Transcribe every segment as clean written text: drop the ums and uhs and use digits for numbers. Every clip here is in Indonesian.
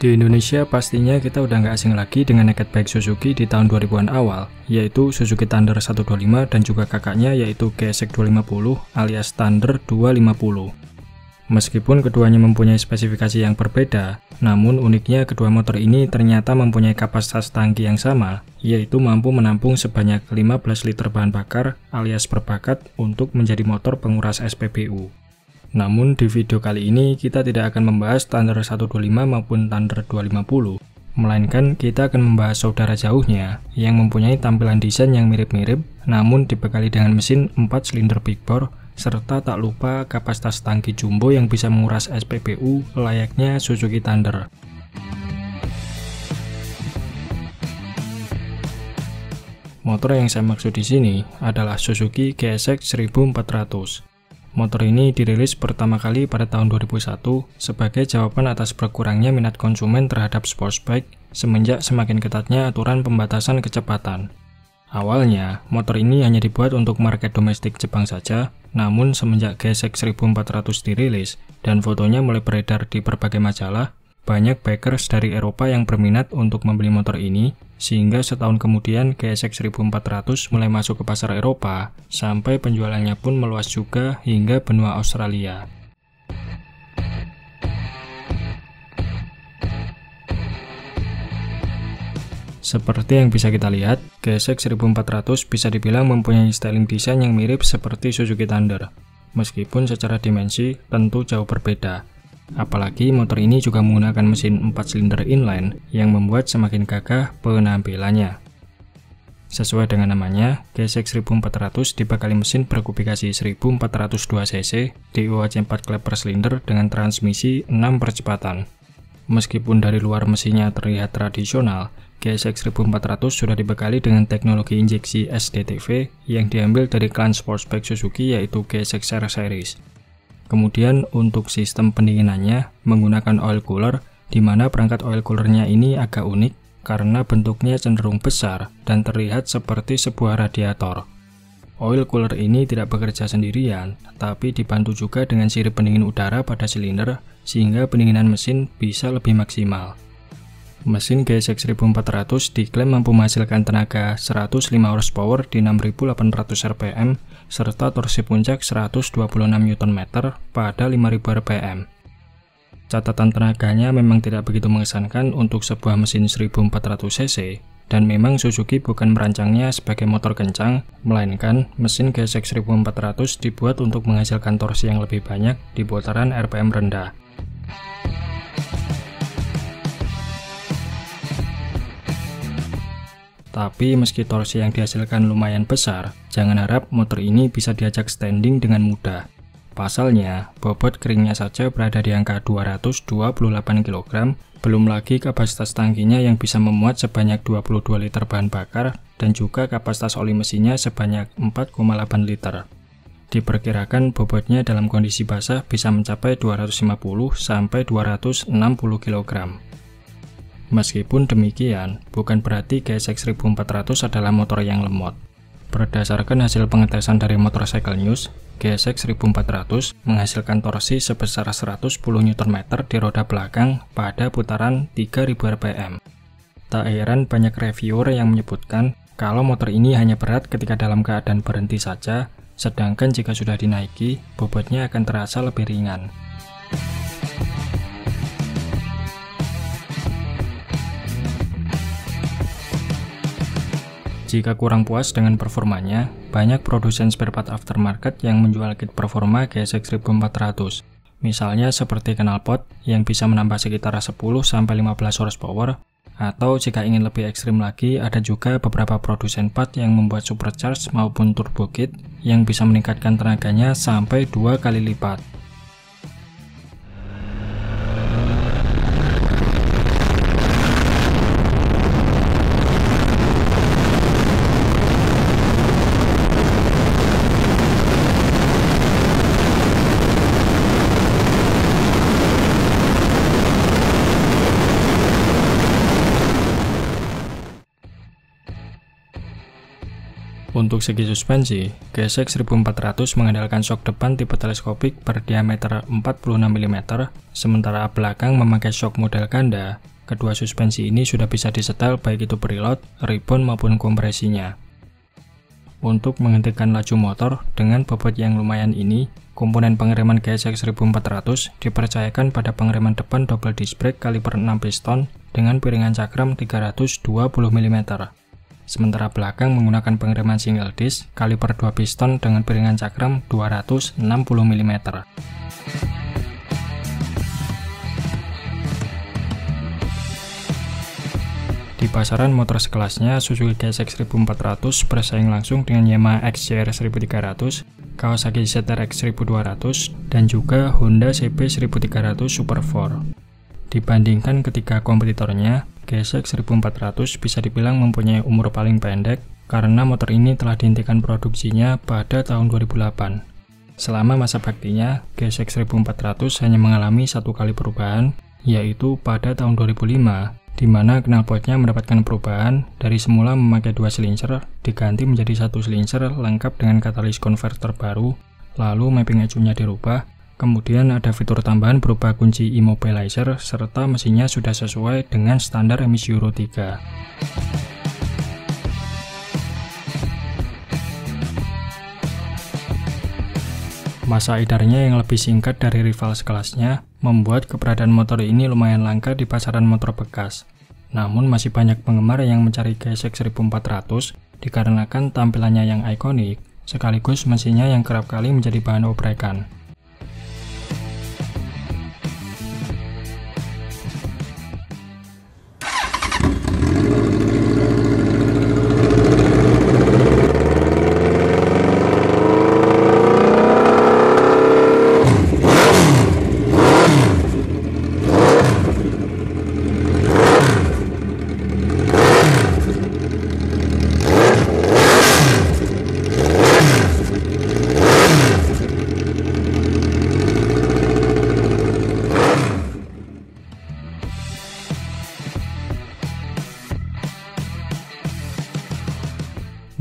Di Indonesia pastinya kita udah nggak asing lagi dengan naked bike Suzuki di tahun 2000-an awal, yaitu Suzuki Thunder 125 dan juga kakaknya yaitu GSX 250 alias Thunder 250. Meskipun keduanya mempunyai spesifikasi yang berbeda, namun uniknya kedua motor ini ternyata mempunyai kapasitas tangki yang sama, yaitu mampu menampung sebanyak 15 liter bahan bakar alias berbakat untuk menjadi motor penguras SPBU. Namun di video kali ini kita tidak akan membahas Thunder 125 maupun Thunder 250, melainkan kita akan membahas saudara jauhnya yang mempunyai tampilan desain yang mirip-mirip namun dibekali dengan mesin 4 silinder big bore serta tak lupa kapasitas tangki jumbo yang bisa menguras SPBU layaknya Suzuki Thunder. Motor yang saya maksud di sini adalah Suzuki GSX 1400. Motor ini dirilis pertama kali pada tahun 2001 sebagai jawaban atas berkurangnya minat konsumen terhadap sports bike semenjak semakin ketatnya aturan pembatasan kecepatan. Awalnya, motor ini hanya dibuat untuk market domestik Jepang saja, namun semenjak GSX 1400 dirilis dan fotonya mulai beredar di berbagai majalah, banyak bikers dari Eropa yang berminat untuk membeli motor ini, sehingga setahun kemudian GSX 1400 mulai masuk ke pasar Eropa, sampai penjualannya pun meluas juga hingga benua Australia. Seperti yang bisa kita lihat, GSX 1400 bisa dibilang mempunyai styling desain yang mirip seperti Suzuki Thunder, meskipun secara dimensi tentu jauh berbeda. Apalagi motor ini juga menggunakan mesin 4 silinder inline yang membuat semakin gagah penampilannya. Sesuai dengan namanya, GSX 1400 dibekali mesin berkubikasi 1402 cc, DOHC 4 klep per silinder dengan transmisi 6 percepatan. Meskipun dari luar mesinnya terlihat tradisional, GSX 1400 sudah dibekali dengan teknologi injeksi SDTV yang diambil dari klan sportsbike Suzuki yaitu GSX R Series. Kemudian untuk sistem pendinginannya menggunakan oil cooler, di mana perangkat oil coolernya ini agak unik karena bentuknya cenderung besar dan terlihat seperti sebuah radiator. Oil cooler ini tidak bekerja sendirian, tapi dibantu juga dengan sirip pendingin udara pada silinder sehingga pendinginan mesin bisa lebih maksimal. Mesin GSX 1400 diklaim mampu menghasilkan tenaga 105 horsepower di 6.800 rpm serta torsi puncak 126 Nm pada 5.000 rpm. Catatan tenaganya memang tidak begitu mengesankan untuk sebuah mesin 1400 cc, dan memang Suzuki bukan merancangnya sebagai motor kencang, melainkan mesin GSX 1400 dibuat untuk menghasilkan torsi yang lebih banyak di putaran rpm rendah. Tapi meski torsi yang dihasilkan lumayan besar, jangan harap motor ini bisa diajak standing dengan mudah. Pasalnya, bobot keringnya saja berada di angka 228 kg, belum lagi kapasitas tangkinya yang bisa memuat sebanyak 22 liter bahan bakar dan juga kapasitas oli mesinnya sebanyak 4,8 liter. Diperkirakan bobotnya dalam kondisi basah bisa mencapai 250 sampai 260 kg. Meskipun demikian, bukan berarti GSX 1400 adalah motor yang lemot. Berdasarkan hasil pengetesan dari Motorcycle News, GSX 1400 menghasilkan torsi sebesar 110 Nm di roda belakang pada putaran 3000 rpm. Tak heran banyak reviewer yang menyebutkan kalau motor ini hanya berat ketika dalam keadaan berhenti saja, sedangkan jika sudah dinaiki, bobotnya akan terasa lebih ringan. Jika kurang puas dengan performanya, banyak produsen spare part aftermarket yang menjual kit performa GSX 1400. Misalnya seperti knalpot yang bisa menambah sekitar 10-15 horsepower, atau jika ingin lebih ekstrim lagi, ada juga beberapa produsen part yang membuat supercharge maupun turbo kit yang bisa meningkatkan tenaganya sampai 2 kali lipat. Untuk segi suspensi, GSX 1400 mengandalkan shock depan tipe teleskopik berdiameter 46 mm, sementara belakang memakai shock model ganda. Kedua suspensi ini sudah bisa disetel baik itu preload, rebound maupun kompresinya. Untuk menghentikan laju motor dengan bobot yang lumayan ini, komponen pengereman GSX 1400 dipercayakan pada pengereman depan double disc brake kaliber 6 piston dengan piringan cakram 320 mm. Sementara belakang menggunakan pengereman single disc kaliber 2 piston dengan piringan cakram 260 mm. Di pasaran motor sekelasnya, Suzuki GSX 1400 bersaing langsung dengan Yamaha XJR 1300, Kawasaki ZRX 1200, dan juga Honda CB 1300 Super 4. Dibandingkan ketiga kompetitornya, GSX 1400 bisa dibilang mempunyai umur paling pendek karena motor ini telah dihentikan produksinya pada tahun 2008. Selama masa baktinya, GSX 1400 hanya mengalami satu kali perubahan, yaitu pada tahun 2005, di mana knalpotnya mendapatkan perubahan dari semula memakai 2 silinser diganti menjadi 1 silinser lengkap dengan katalis converter baru, lalu mapping ECU-nya dirubah, kemudian ada fitur tambahan berupa kunci immobilizer serta mesinnya sudah sesuai dengan standar emisi Euro 3. Masa edarnya yang lebih singkat dari rival sekelasnya membuat keberadaan motor ini lumayan langka di pasaran motor bekas. Namun masih banyak penggemar yang mencari GSX 1400 dikarenakan tampilannya yang ikonik, sekaligus mesinnya yang kerap kali menjadi bahan obrekan.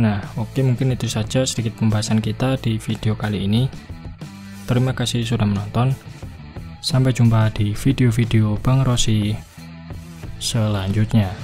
Nah, oke, mungkin itu saja sedikit pembahasan kita di video kali ini. Terima kasih sudah menonton. Sampai jumpa di video-video Bang Rossi selanjutnya.